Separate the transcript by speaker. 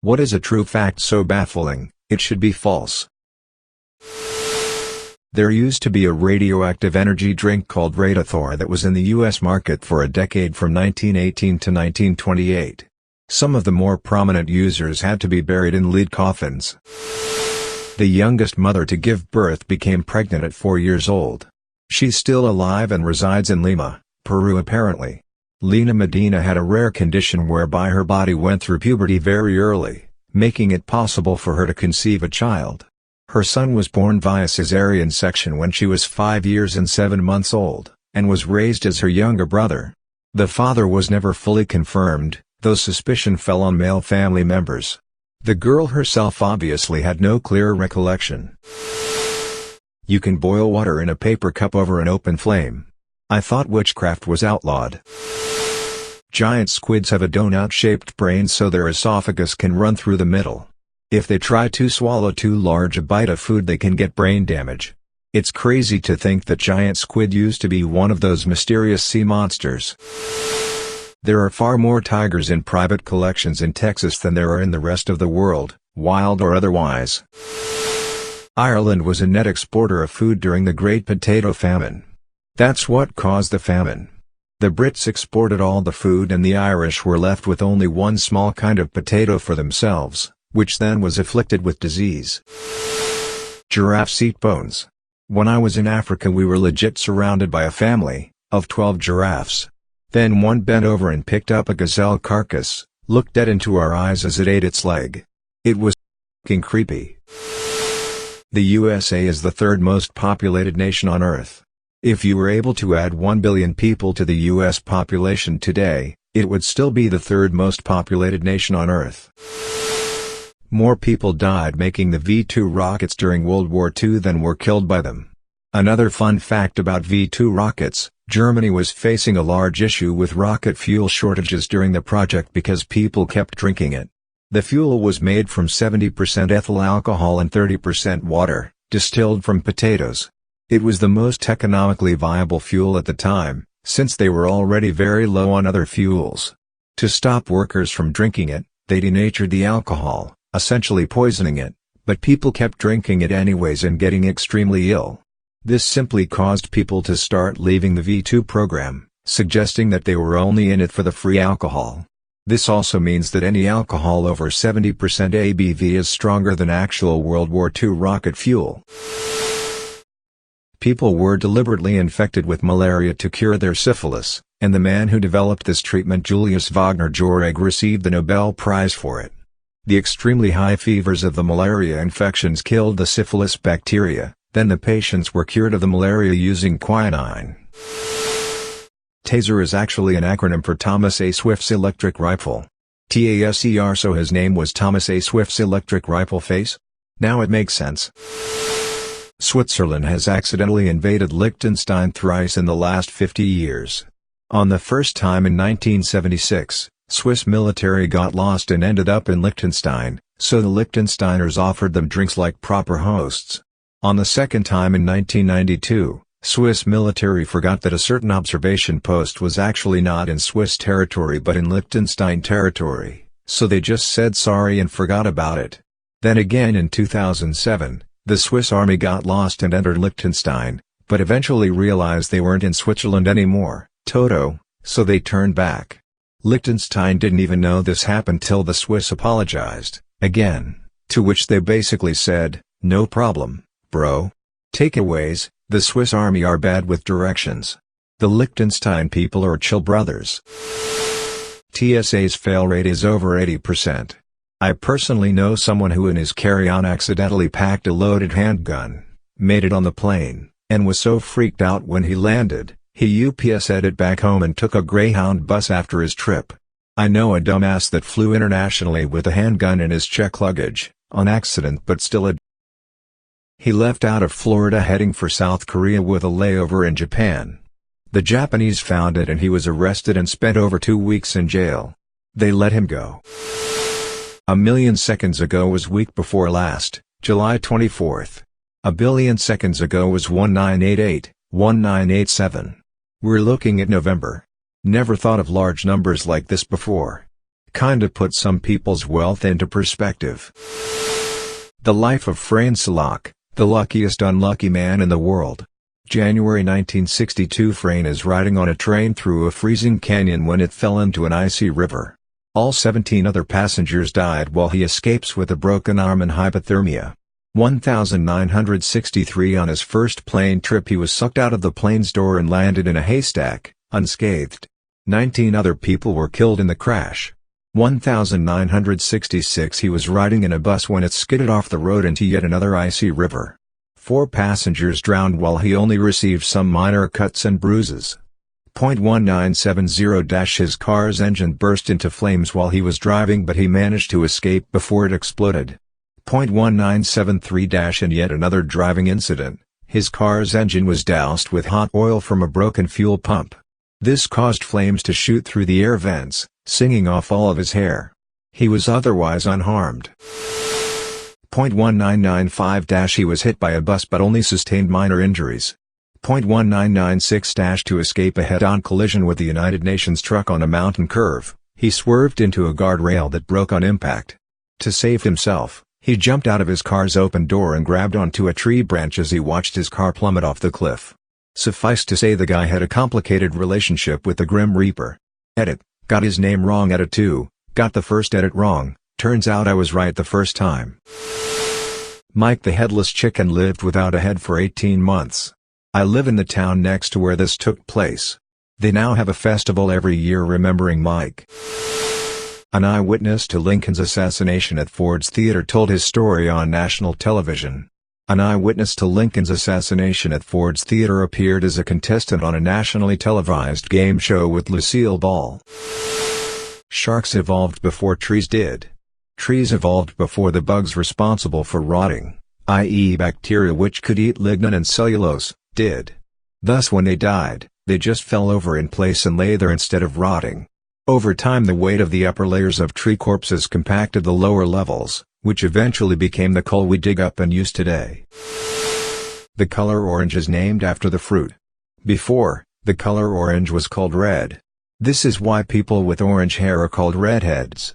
Speaker 1: What is a true fact so baffling, it should be false? There used to be a radioactive energy drink called Radithor that was in the US market for a decade from 1918 to 1928. Some of the more prominent users had to be buried in lead coffins. The youngest mother to give birth became pregnant at 4 years old. She's still alive and resides in Lima, Peru apparently. Lena Medina had a rare condition whereby her body went through puberty very early, making it possible for her to conceive a child. Her son was born via cesarean section when she was 5 years and 7 months old, and was raised as her younger brother. The father was never fully confirmed, though suspicion fell on male family members. The girl herself obviously had no clear recollection. You can boil water in a paper cup over an open flame. I thought witchcraft was outlawed. Giant squids have a donut-shaped brain so their esophagus can run through the middle. If they try to swallow too large a bite of food they can get brain damage. It's crazy to think that giant squid used to be one of those mysterious sea monsters. There are far more tigers in private collections in Texas than there are in the rest of the world, wild or otherwise. Ireland was a net exporter of food during the Great Potato Famine. That's what caused the famine. The Brits exported all the food and the Irish were left with only one small kind of potato for themselves, which then was afflicted with disease. Giraffes eat bones. When I was in Africa we were legit surrounded by a family of 12 giraffes. Then one bent over and picked up a gazelle carcass, looked dead into our eyes as it ate its leg. It was f***ing creepy. The USA is the third most populated nation on Earth. If you were able to add 1 billion people to the US population today, it would still be the third most populated nation on Earth. More people died making the V-2 rockets during World War II than were killed by them. Another fun fact about V-2 rockets, Germany was facing a large issue with rocket fuel shortages during the project because people kept drinking it. The fuel was made from 70% ethyl alcohol and 30% water, distilled from potatoes. It was the most economically viable fuel at the time, since they were already very low on other fuels. To stop workers from drinking it, they denatured the alcohol, essentially poisoning it, but people kept drinking it anyways and getting extremely ill. This simply caused people to start leaving the V2 program, suggesting that they were only in it for the free alcohol. This also means that any alcohol over 70% ABV is stronger than actual World War II rocket fuel. People were deliberately infected with malaria to cure their syphilis, and the man who developed this treatment, Julius Wagner Jauregg, received the Nobel Prize for it. The extremely high fevers of the malaria infections killed the syphilis bacteria, then the patients were cured of the malaria using quinine. TASER is actually an acronym for Thomas A. Swift's electric rifle. TASER, so his name was Thomas A. Swift's electric rifle face? Now it makes sense. Switzerland has accidentally invaded Liechtenstein thrice in the last 50 years. On the first time in 1976, Swiss military got lost and ended up in Liechtenstein, so the Liechtensteiners offered them drinks like proper hosts. On the second time in 1992, Swiss military forgot that a certain observation post was actually not in Swiss territory but in Liechtenstein territory, so they just said sorry and forgot about it. Then again in 2007, the Swiss army got lost and entered Liechtenstein, but eventually realized they weren't in Switzerland anymore, Toto, so they turned back. Liechtenstein didn't even know this happened till the Swiss apologized, again, to which they basically said, "No problem, bro." Takeaways: the Swiss army are bad with directions. The Liechtenstein people are chill brothers. TSA's fail rate is over 80%. I personally know someone who in his carry-on accidentally packed a loaded handgun, made it on the plane, and was so freaked out when he landed, he UPS'd it back home and took a Greyhound bus after his trip. I know a dumbass that flew internationally with a handgun in his check luggage, on accident but still He left out of Florida heading for South Korea with a layover in Japan. The Japanese found it and he was arrested and spent over 2 weeks in jail. They let him go. A million seconds ago was week before last, July 24th. A billion seconds ago was 1988, 1987. We're looking at November. Never thought of large numbers like this before. Kinda put some people's wealth into perspective. The life of Franz Locke, the luckiest unlucky man in the world. January 1962. Franz is riding on a train through a freezing canyon when it fell into an icy river. All 17 other passengers died while he escapes with a broken arm and hypothermia. 1963. On his first plane trip he was sucked out of the plane's door and landed in a haystack, unscathed. 19 other people were killed in the crash. 1966. He was riding in a bus when it skidded off the road into yet another icy river. 4 passengers drowned while he only received some minor cuts and bruises. 1970. His car's engine burst into flames while he was driving, but he managed to escape before it exploded. 1973. In yet another driving incident, his car's engine was doused with hot oil from a broken fuel pump. This caused flames to shoot through the air vents, singing off all of his hair. He was otherwise unharmed. 1995. He was hit by a bus but only sustained minor injuries. 1996. To escape a head-on collision with the United Nations truck on a mountain curve, he swerved into a guardrail that broke on impact. To save himself, he jumped out of his car's open door and grabbed onto a tree branch as he watched his car plummet off the cliff. Suffice to say the guy had a complicated relationship with the Grim Reaper. Edit: got his name wrong. Edit 2, got the first edit wrong, turns out I was right the first time. Mike the Headless Chicken lived without a head for 18 months. I live in the town next to where this took place. They now have a festival every year remembering Mike. An eyewitness to Lincoln's assassination at Ford's Theater told his story on national television. An eyewitness to Lincoln's assassination at Ford's Theater appeared as a contestant on a nationally televised game show with Lucille Ball. Sharks evolved before trees did. Trees evolved before the bugs responsible for rotting, i.e. bacteria which could eat lignin and cellulose, did. Thus when they died, they just fell over in place and lay there instead of rotting. Over time the weight of the upper layers of tree corpses compacted the lower levels, which eventually became the coal we dig up and use today. The color orange is named after the fruit. Before, the color orange was called red. This is why people with orange hair are called redheads.